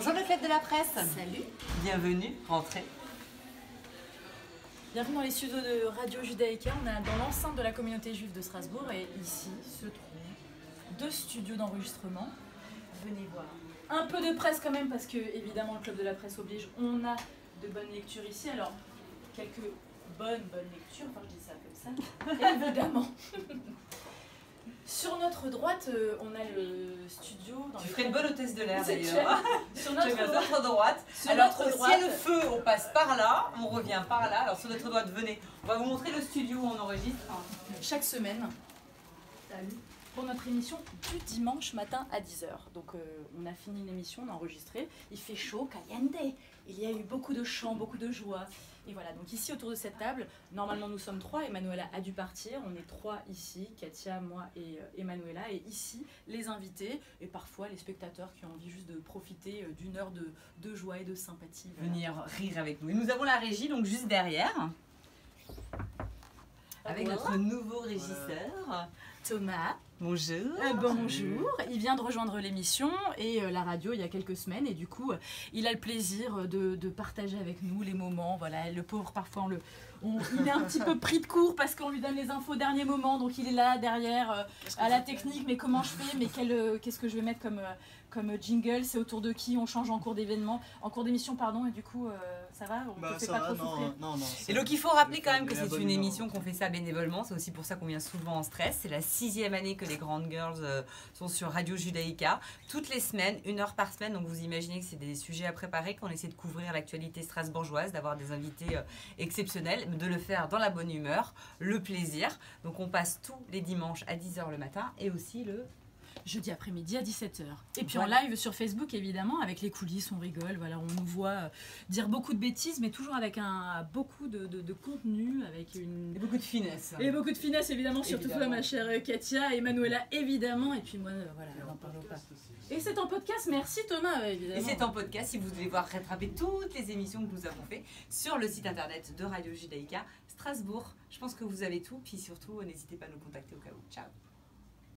Bonjour le club de la presse. Salut. Bienvenue, rentrez. Bienvenue dans les studios de Radio Judaïka. On est dans l'enceinte de la communauté juive de Strasbourg et ici se trouvent 2 studios d'enregistrement. Venez voir. Un peu de presse quand même parce que évidemment le club de la presse oblige. On a de bonnes lectures ici. Alors quelques bonnes lectures, enfin je dis ça comme ça, évidemment. Sur notre droite, on a le studio. Tu ferais une bonne hôtesse de l'air d'ailleurs. Sur notre droite. Alors, s'il y a le feu, on passe par là, on revient par là. Alors, sur notre droite, venez. On va vous montrer le studio où on enregistre. Chaque semaine, pour notre émission du dimanche matin à 10h. Donc, on a fini une émission, on a enregistré. Il fait chaud, caliente. Il y a eu beaucoup de chants, beaucoup de joie. Et voilà, donc ici autour de cette table, normalement nous sommes 3, Emanuela a dû partir, on est 3 ici, Katia, moi et Emanuela, et ici les invités et parfois les spectateurs qui ont envie juste de profiter d'une heure de joie et de sympathie. Voilà. Venir rire avec nous. Et nous avons la régie donc juste derrière, avec notre nouveau régisseur. Thomas. Bonjour. Bonjour, il vient de rejoindre l'émission et la radio il y a quelques semaines et du coup il a le plaisir de partager avec nous les moments. Voilà, le pauvre parfois il est un petit peu pris de court parce qu'on lui donne les infos au dernier moment, donc il est là derrière à la technique, mais comment je fais, mais qu'est-ce que je vais mettre comme jingle, c'est autour de qui, on change en cours d'émission pardon, et du coup ça va, on ne fait pas trop souffrir. Non, et donc il faut rappeler quand même que c'est une émission qu'on fait ça bénévolement, c'est aussi pour ça qu'on vient souvent en stress, c'est la 6e année que les grandes girls sont sur Radio Judaïka, toutes les semaines, 1 heure par semaine, donc vous imaginez que c'est des sujets à préparer, qu'on essaie de couvrir l'actualité strasbourgeoise, d'avoir des invités exceptionnels, de le faire dans la bonne humeur, le plaisir, donc on passe tous les dimanches à 10h le matin et aussi le jeudi après-midi à 17h. Et puis voilà. En live sur Facebook, évidemment, avec les coulisses, on rigole, voilà, on nous voit dire beaucoup de bêtises, mais toujours avec beaucoup de contenu, avec et beaucoup de finesse. Et beaucoup de finesse, évidemment, surtout toi, ma chère Katia, et Emanuela, évidemment, et puis moi, voilà, n'en parlons pas. Et c'est en podcast, merci Thomas, évidemment. Et c'est en podcast, si vous voulez voir rattraper toutes les émissions que nous avons fait sur le site internet de Radio Judaïka Strasbourg. Je pense que vous avez tout, puis surtout, n'hésitez pas à nous contacter au cas où. Ciao.